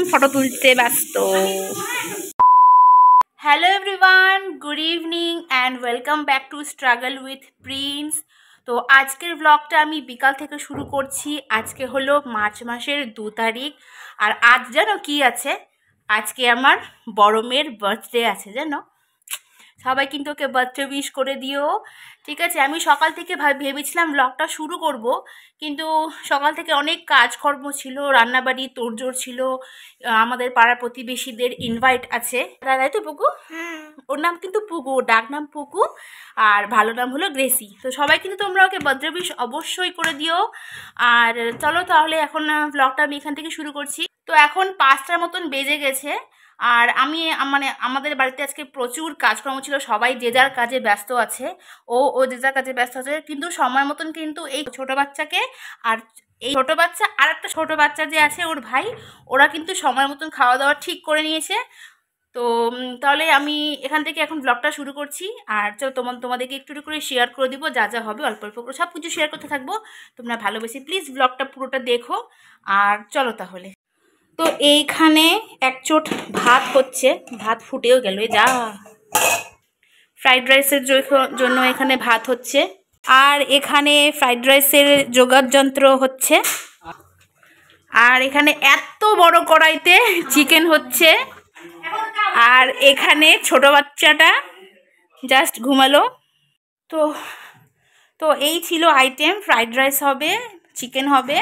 Photo তুলতে ব্যস্ত। Hello everyone, good evening and welcome back to struggle with Prince. তো আজকের ব্লগটা আমি বিকাল থেকে শুরু করছি। আজকে হলো মার্চ মাসের 2 তারিখ। আর আজ জানো কি আছে? আজকে আমার বড় মেয়ের বার্থডে আছে জানো। সবাই কিন্তু ওকে বার্থডে উইশ করে দিও, ঠিক আছে? আমি সকাল থেকে ভেবেছিলাম ব্লগটা শুরু করব, কিন্তু সকাল থেকে অনেক কাজকর্ম ছিল, রান্নাবাড়ি তোড়জোড় ছিল, আমাদের পাড়ার প্রতিবেশীদের ইনভাইট আছে। তাই তো পুকু? ওর নাম কিন্তু পুকু, ডাক নাম পুকু, আর ভালো নাম হলো গ্রেসি। তো সবাই কিন্তু তোমরা ওকে বার্থডে উইশ অবশ্যই করে দিও। আর চলো তাহলে এখন ব্লগটা আমি এখান থেকে শুরু করছি। তো এখন 5টার মতন বেজে গেছে। আর আমি মানে আমাদের বাড়িতে আজকে প্রচুর কাজকর্ম ছিল, সবাই যে যার কাজে ব্যস্ত আছে। ও যে যার কাজে ব্যস্ত আছে, কিন্তু সময় মতন কিন্তু এই ছোট বাচ্চাকে আর এই ছোট বাচ্চা আর একটা ছোট বাচ্চা যে আছে ওর ভাই, ওরা কিন্তু সময় মতন খাওয়া দাওয়া ঠিক করে নিয়েছে। তো তাহলে আমি এখান থেকে এখন ব্লগটা শুরু করছি। আর চলো তোমাদেরকে একটু করে শেয়ার করে দিব, যা যা হবে অল্প অল্প করে সব কিছু শেয়ার করতে থাকবো। তোমরা ভালোবেসে প্লিজ ব্লগটা পুরোটা দেখো। আর চলো তাহলে। তো এইখানে এক চোট ভাত হচ্ছে, ভাত ফুটেও গেল, যা। ফ্রাইড রাইসের জন্য এখানে ভাত হচ্ছে, আর এখানে ফ্রাইড রাইসের জোগাড় যন্ত্র হচ্ছে। আর এখানে এত বড় কড়াইতে চিকেন হচ্ছে। আর এখানে ছোট বাচ্চাটা জাস্ট ঘুমালো। তো তো এই ছিল আইটেম। ফ্রাইড রাইস হবে, চিকেন হবে,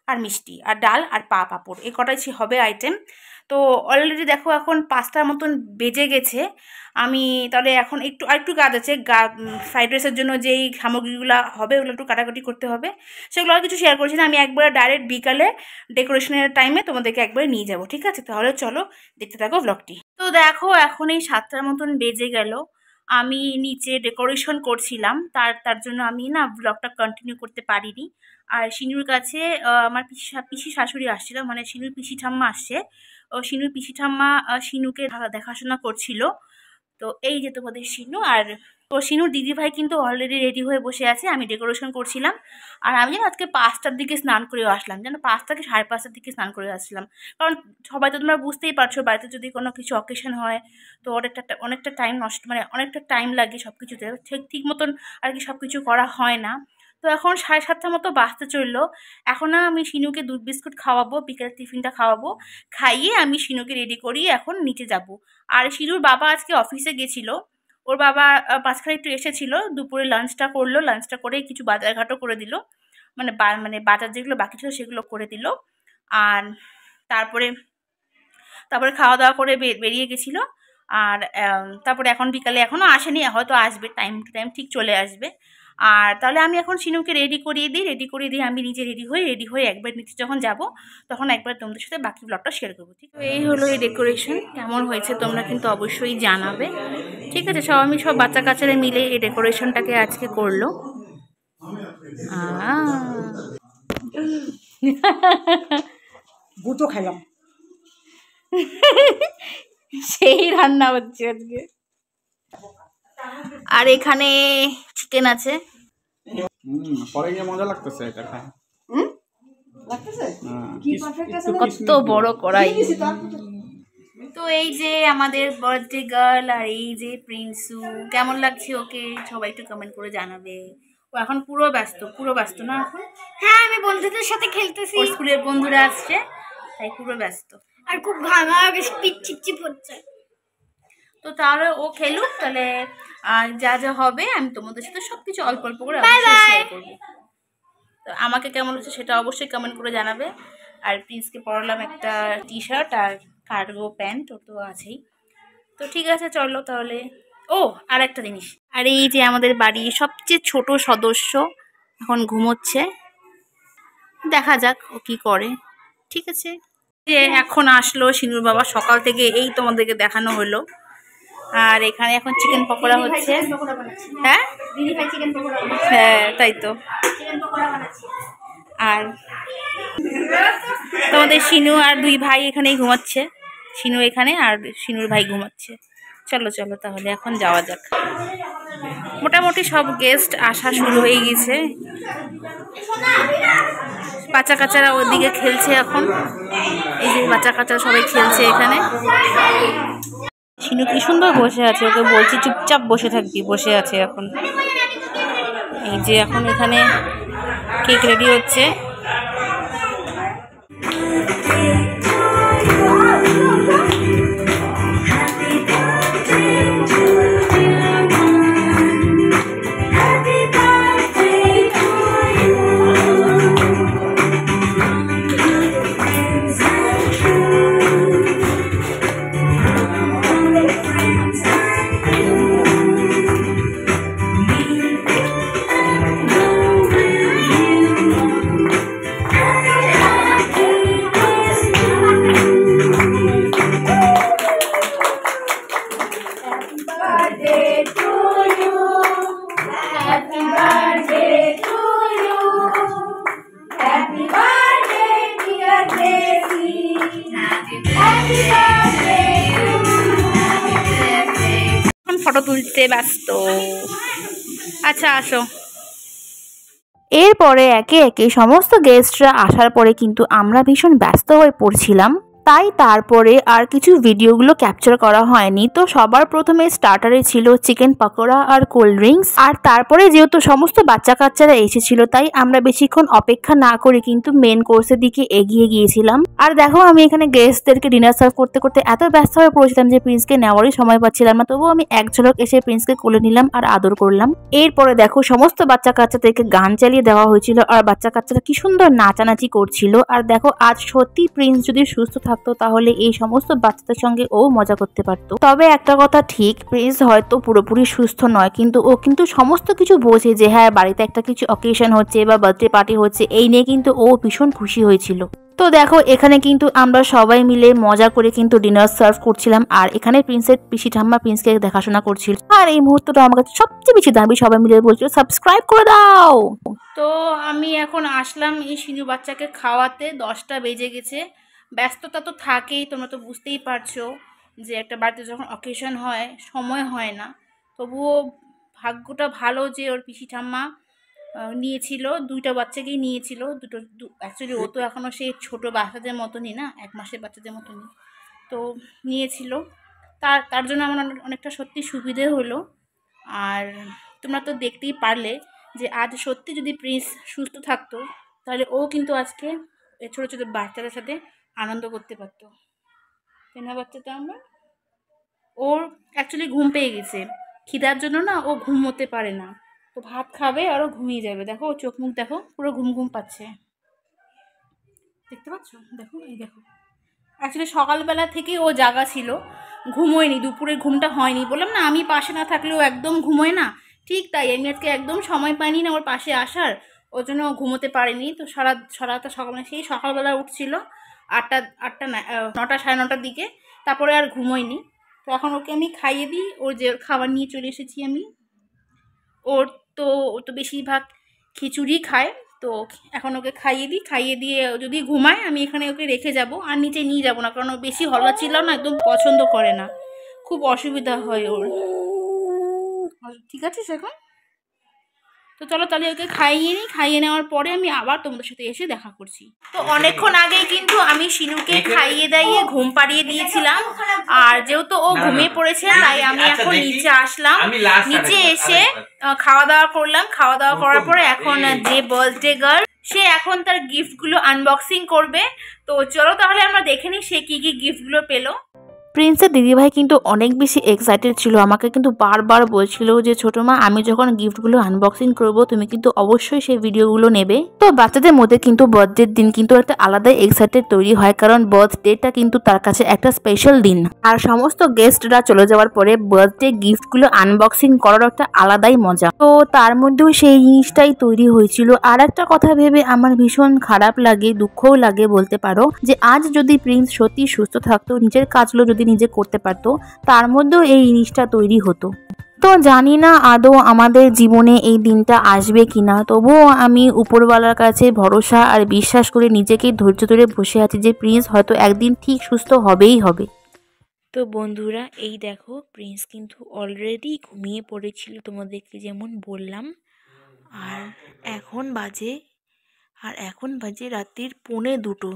আর মিষ্টি, আর ডাল, আর পাঁপড়, এই কটাই হবে আইটেম। তো অলরেডি দেখো এখন 5টার মতন বেজে গেছে। আমি তাহলে এখন একটু কাজ আছে। ফ্রাইড রাইসের জন্য যেই সামগ্রীগুলো হবে ওগুলো একটু কাটাকাটি করতে হবে, সেগুলো আর কিছু শেয়ার করছি না। আমি একবারে ডাইরেক্ট বিকালে ডেকোরেশনের টাইমে তোমাদেরকে একবারে নিয়ে যাব, ঠিক আছে? তাহলে চলো দেখতে থাকো ব্লগটি। তো দেখো এখন এই 7টার মতন বেজে গেল। আমি নিচে ডেকোরেশন করছিলাম, তার জন্য আমি না ব্লগটা কন্টিনিউ করতে পারিনি। আর শিনুর কাছে আমার পিসি শাশুড়ি আসছিল, মানে শিনুর পিসি ঠাম্মা আসছে। শিনুর পিসি ঠাম্মা শিনুকে দেখাশোনা করছিল। তো এই যে তোমাদের শিনু। আর তো শিনুর দিদিভাই কিন্তু অলরেডি রেডি হয়ে বসে আছে, আমি ডেকোরেশন করছিলাম। আর আমি যেন আজকে 5টার দিকে স্নান করে আসলাম, যেন 5 থেকে 5:30টার দিকে স্নান করে আসলাম। কারণ সবাই তো তোমরা বুঝতেই পারছো, বাড়িতে যদি কোনো কিছু অকেশন হয় তো অনেকটা টাইম নষ্ট, মানে অনেকটা টাইম লাগে সব কিছুতে, ঠিক মতন আর কি সব কিছু করা হয় না। তো এখন 7:30টার মতো বাজতে চললো। এখন আমি শিনুকে দুধ বিস্কুট খাওয়াবো, বিকেলের টিফিনটা খাওয়াবো, খাইয়ে আমি শিনুকে রেডি করি, এখন নিচে যাব। আর শিনুর বাবা আজকে অফিসে গেছিলো, ওর বাবা মাঝখানে একটু এসেছিলো, দুপুরে লাঞ্চটা করলো, লাঞ্চটা করে কিছু বাজারঘাটও করে দিল, মানে বাজার যেগুলো বাকি ছিল সেগুলো করে দিল। আর তারপরে খাওয়া দাওয়া করে বেরিয়ে গেছিলো। আর তারপরে এখন বিকালে এখনও আসেনি, হয়তো আসবে, টাইম টু টাইম ঠিক চলে আসবে। আর তাহলে আমি এখন শিনুকে রেডি করিয়ে দিই, আমি নিজে রেডি হয়ে একবার নিচে যখন যাব তখন একবার তোমাদের সাথে বাকি ব্লগটা শেয়ার করবো, ঠিক? তো এই হলো এই ডেকোরেশন। কেমন হয়েছে তোমরা কিন্তু অবশ্যই জানাবে, ঠিক আছে? সব বাচ্চা কাচ্চারা মিলে এই ডেকোরেশনটাকে আজকে করলো। বুটো খেলাম, সেই রান্না হচ্ছে আজকে। আর এখানে চিকেন আছে। পরে গিয়ে মজা লাগতেছে এটা খায়। কত বড় কড়াই। তো এই যে আমাদের বার্থডে গার্ল, আর এই যে প্রিন্সু, কেমন লাগছে ওকে সবাই একটু কমেন্ট করে জানাবে। ও এখন পুরো ব্যস্ত না এখন? হ্যাঁ আমি বন্ধুদের সাথে খেলতেছি, ওর স্কুলের বন্ধুরা আসছে, তাই পুরো ব্যস্ত। আর খুব ঘামা বেশি চিপচিপ হচ্ছে। তো তাহলে ও খেলুক, তাহলে যা যা হবে আমি তোমাদের সাথে সবকিছু অল্প অল্প করে শেয়ার করবো। তো আমাকে কেমন হচ্ছে সেটা অবশ্যই কমেন্ট করে জানাবে। আর প্রিন্সকে পরালাম একটা টি শার্ট আর কার্গো প্যান্ট, ও তো আছেই। তো ঠিক আছে চলো তাহলে। ও আর একটা জিনিস, আর এই যে আমাদের বাড়ির সবচেয়ে ছোট সদস্য এখন ঘুমোচ্ছে, দেখা যাক ও কি করে, ঠিক আছে? যে এখন আসলো শিনুর বাবা, সকাল থেকে এই তোমাদেরকে দেখানো হলো। আর এখানে এখন চিকেন পকোড়া হচ্ছে। হ্যাঁ হ্যাঁ তাই তো। আর তোমাদের শিনু আর 2 ভাই এখানেই ঘুমাচ্ছে, শিনু এখানে আর শিনুর ভাই ঘুমাচ্ছে। চলো তাহলে এখন যাওয়া যাক। মোটামুটি সব গেস্ট আসা শুরু হয়ে গেছে। বাচ্চা কাচ্চারা ওদিকে খেলছে এখন। এই যে বাচ্চা কাচ্চারা সবাই খেলছে এখানে। শিনু কি সুন্দর বসে আছে, ওকে বলছি চুপচাপ বসে থাকবি, বসে আছে এখন। এই যে এখন এখানে কেক রেডি হচ্ছে। ফটো তুলতে ব্যস্ত। আচ্ছা আসো। এরপরে একে একে সমস্ত গেস্টরা আসার পরে কিন্তু আমরা ভীষণ ব্যস্ত হয়ে পড়ছিলাম, তাই তারপরে আর কিছু ভিডিওগুলো ক্যাপচার করা হয়নি। তো সবার প্রথমে স্টার্টারে ছিল চিকেন পকোড়া আর কোল্ড ড্রিঙ্কস, আর তারপরে যেহেতু সমস্ত বাচ্চা কাচ্চারা এসেছিল তাই আমরা বেশিক্ষণ অপেক্ষা না করে কিন্তু মেন কোর্সের দিকে এগিয়ে গিয়েছিলাম। আর দেখো আমি এখানে গেস্টদেরকে ডিনার সার্ভ করতে করতে এত ব্যস্ত হয়ে পড়েছিলাম যে প্রিন্সকে নেওয়ারই সময় পাচ্ছিলাম না। তবুও আমি এক ঝলক এসে প্রিন্সকে কোলে নিলাম আর আদর করলাম। এরপরে দেখো সমস্ত বাচ্চা কাচ্চাদেরকে গান চালিয়ে দেওয়া হয়েছিল আর বাচ্চা কাচ্চারা কি সুন্দর নাচানাচি করছিল। আর দেখো আজ সত্যি প্রিন্স যদি সুস্থ থাকতো তাহলে এই সমস্ত বাচ্চাদের সঙ্গে ও মজা করতে পারতো। তবে একটা কথা ঠিক, প্রিন্স হয়তো পুরোপুরি সুস্থ নয়, কিন্তু ও কিন্তু সমস্ত কিছু বোঝে যে হ্যাঁ বাড়িতে একটা কিছু অকেশন হচ্ছে বা বার্থডে পার্টি হচ্ছে, এই নিয়ে কিন্তু ও ভীষণ খুশি হয়েছিল। তো দেখো এখানে কিন্তু আমরা সবাই মিলে মজা করে কিন্তু ডিনার সার্ভ করছিলাম, আর এখানে প্রিন্সের পিসি ঠাম্মা প্রিন্সকে দেখাশোনা করছিল। আর এই মুহূর্তটা আমার কাছে সবচেয়ে বেশি দাবি, সবাই মিলে বলছিল সাবস্ক্রাইব করে দাও। তো আমি এখন আসলাম এই শিনু বাচ্চাকে খাওয়াতে। 10টা বেজে গেছে। ব্যস্ততা তো থাকেই, তোমরা তো বুঝতেই পারছো যে একটা বাড়িতে যখন অকেশন হয় সময় হয় না। তবুও ভাগ্যটা ভালো যে ওর পিসি ঠাম্মা নিয়েছিল, 2টা বাচ্চাকেই নিয়েছিল। অ্যাকচুয়ালি ও তো এখনও সেই ছোটো বাচ্চাদের মতনই না, 1 মাসের বাচ্চাদের মতনই তো নিয়েছিল। তার জন্য আমার অনেকটা সত্যি সুবিধে হলো। আর তোমরা তো দেখতেই পারলে যে আজ সত্যি যদি প্রিন্স সুস্থ থাকতো তাহলে ও কিন্তু আজকে ছোটো ছোটো বাচ্চাদের সাথে আনন্দ করতে পারতো, তাই না বাচ্চাটা? আমরা ওর অ্যাকচুয়ালি ঘুম পেয়ে গেছে, খিদার জন্য না ও ঘুমোতে পারে না, তো ভাত খাবে আর ও ঘুমিয়ে যাবে। দেখো ও চোখ মুখ দেখো পুরো ঘুম ঘুম পাচ্ছে, দেখতে পাচ্ছ? দেখো এই দেখো, অ্যাকচুয়ালি সকালবেলা থেকে ও জাগা ছিল, ঘুমোয়নি, দুপুরের ঘুমটা হয়নি। বললাম না আমি পাশে না থাকলে ও একদম ঘুমোয় না, ঠিক তাই আমি আজকে একদম সময় পাইনি না ওর পাশে আসার, ওর জন্য ও ঘুমোতে পারেনি। তো সারাটা সকালবেলা সেই সকালবেলা উঠছিল 8টা 9টা 9:30টার দিকে, তারপরে আর ঘুমোয়নি। তো এখন ওকে আমি খাইয়ে দিই, ওর যে খাবার নিয়ে চলে এসেছি আমি। ও তো বেশিরভাগ খিচুড়ি খায়, তো এখন ওকে খাইয়ে দিই, খাইয়ে দিয়ে যদি ঘুমায় আমি এখানে ওকে রেখে যাব, আর নিচে নিয়ে যাব না, কারণ ও বেশি হল্লা ছিল না, একদম পছন্দ করে না, খুব অসুবিধা হয় ওর। ঠিক আছে এখন? তো চলো তাহলে ওকে খাইয়ে নিই, খাইয়ে নেওয়ার পরে আমি আবার তোমাদের সাথে এসে দেখা করছি। তো অনেকক্ষণ আগেই কিন্তু আমি শিনুকে খাইয়ে দাইয়ে ঘুম পাড়িয়ে দিয়েছিলাম, আর যেহেতু ও ঘুমিয়ে পড়েছে তাই আমি এখন নিচে আসলাম। নিচে এসে খাওয়া দাওয়া করলাম, খাওয়া দাওয়া করার পরে এখন যে বার্থডে গার্ল সে এখন তার গিফটগুলো আনবক্সিং করবে। তো চলো তাহলে আমরা দেখে নিই সে কি কি গিফটগুলো পেলো। প্রিন্সের দিদিভাই কিন্তু অনেক বেশি এক্সাইটেড ছিল, আমাকে কিন্তু বারবার বলছিল যে ছোটো মা আমি যখন গিফটগুলো আনবক্সিং করব তুমি কিন্তু অবশ্যই সেই ভিডিওগুলো নেবে। তো বাচ্চাদের মধ্যে কিন্তু বার্থডের দিন কিন্তু একটা আলাদাই এক্সাইটেড তৈরি হয়, কারণ বার্থডেটা কিন্তু তার কাছে একটা স্পেশাল দিন। আর সমস্ত গেস্টরা চলে যাওয়ার পরে বার্থডে গিফটগুলো আনবক্সিং করার একটা আলাদাই মজা। তো তার মধ্যেও সেই জিনিসটাই তৈরি হয়েছিল। আর একটা কথা ভেবে আমার ভীষণ খারাপ লাগে, দুঃখও লাগে বলতে পারো, যে আজ যদি প্রিন্স সত্যি সুস্থ থাকতো, নিজের কাজগুলো যদি নিজে করতে পারতো, তার মধ্যেও এই জিনিসটা তৈরি হতো। তো জানি না আদৌ আমাদের জীবনে এই দিনটা আসবে কিনা, তবুও আমি উপরওয়ালার কাছে ভরসা আর বিশ্বাস করে নিজেকে ধৈর্য ধরে বসে আছি যে প্রিন্স হয়তো একদিন ঠিক সুস্থ হবেই হবে। তো বন্ধুরা এই দেখো প্রিন্স কিন্তু অলরেডি ঘুমিয়ে পড়েছিল তোমাদেরকে যেমন বললাম। আর এখন বাজে রাত্রির 1:45।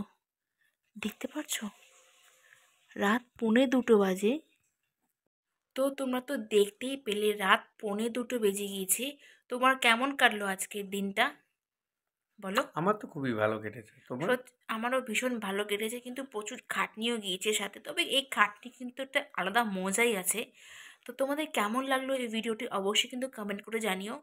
দেখতে পাচ্ছ, রাত 1:45 বাজে। তো তোমরা তো দেখতেই পেলে রাত 1:45 বেজে গিয়েছে। তোমার কেমন কাটলো আজকের দিনটা বলো? আমার তো খুবই ভালো কেটেছে। তোমার? আমারও ভীষণ ভালো কেটেছে, কিন্তু প্রচুর খাটনিও গিয়েছে সাথে। তবে এই খাটনি কিন্তু একটা আলাদা মজাই আছে। তো তোমাদের কেমন লাগলো এই ভিডিওটি অবশ্যই কিন্তু কমেন্ট করে জানিও।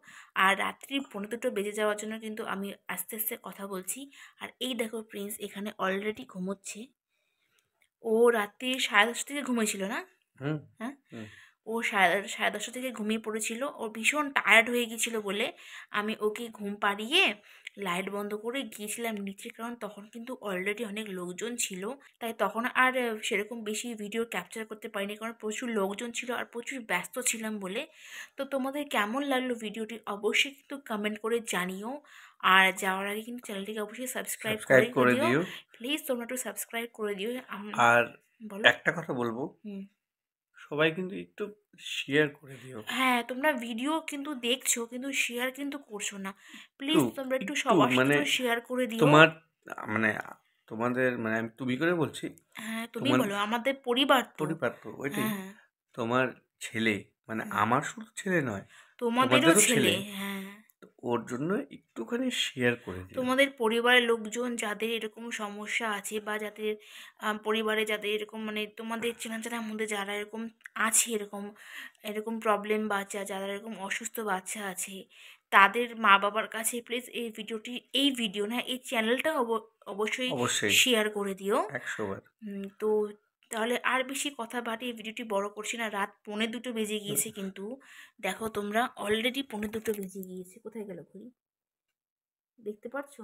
আর রাত্রি 1:45 বেজে যাওয়ার জন্য কিন্তু আমি আস্তে আস্তে কথা বলছি। আর এই দেখো প্রিন্স এখানে অলরেডি ঘুমোচ্ছে। ও রাত্রি 10:30 থেকে ঘুমিয়েছিল না? হুম হ্যাঁ, হুম। ও 10:30 থেকে ঘুমিয়ে পড়েছিল। ও ভীষণ টায়ার্ড হয়ে গিয়েছিল বলে আমি ওকে ঘুম পাড়িয়ে লাইট বন্ধ করে গিয়েছিলাম নিচে, কারণ তখন কিন্তু অলরেডি অনেক লোকজন ছিল। তাই তখন আর সেরকম বেশি ভিডিও ক্যাপচার করতে পারিনি, কারণ প্রচুর লোকজন ছিল আর প্রচুর ব্যস্ত ছিলাম বলে। তো তোমাদের কেমন লাগলো ভিডিওটি অবশ্যই কিন্তু কমেন্ট করে জানিও। আর যাওয়ার আগে কিন্তু চ্যানেলটিকে অবশ্যই সাবস্ক্রাইব সাবস্ক্রাইব করে দিও। দিও। প্লিজ তোমরা একটু সাবস্ক্রাইব করে দিও। আর বলো। একটা কথা বলবো, হুম। সবাই কিন্তু একটু শেয়ার করে দিও। হ্যাঁ, তোমরা ভিডিও কিন্তু দেখছো কিন্তু শেয়ার কিন্তু করছো না। প্লিজ একটু তোমরা একটু একটু সবার সাথে মানে তো শেয়ার করে দিও। তোমার মানে তোমাদের মানে আমি তুমি করে বলছি। হ্যাঁ, তুমি তোমার বলো, আমাদের পরিবার তো। পরিবার তো ওইটাই। হ্যাঁ, তোমার ছেলে মানে আমার শুধু ছেলে নয়, তোমাদেরও তোমাদেরও ছেলে। ছেলে। হ্যাঁ, তো ওর জন্য একটুখানি শেয়ার করে দিও। তোমাদের পরিবারের লোকজন যাদের এরকম সমস্যা আছে, বা যাদের পরিবারে যাদের এরকম মানে তোমাদের চেনা জানার মধ্যে যারা এরকম আছে, এরকম এরকম প্রবলেম বাচ্চা, যারা এরকম অসুস্থ বাচ্চা আছে, তাদের মা বাবার কাছে প্লিজ এই ভিডিও না, এই চ্যানেলটা অবশ্যই অবশ্যই শেয়ার করে দিও। 100 বার। তো তাহলে আর বেশি কথা বাড়িয়ে ভিডিওটি বড় করছি না। রাত 1:45 বেজে গিয়েছে, কিন্তু দেখো তোমরা অলরেডি 1:45 বেজে গিয়েছে। কোথায় গেল ঘড়ি? দেখতে পাচ্ছো?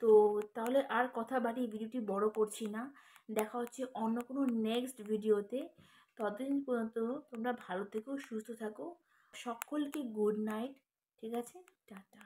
তো তাহলে আর কথা বাড়িয়ে ভিডিওটি বড় করছি না। দেখা হচ্ছে অন্য কোনো নেক্সট ভিডিওতে। ততদিন পর্যন্ত তোমরা ভালো থেকো, সুস্থ থাকো। সকলকে গুড নাইট। ঠিক আছে, টাটা।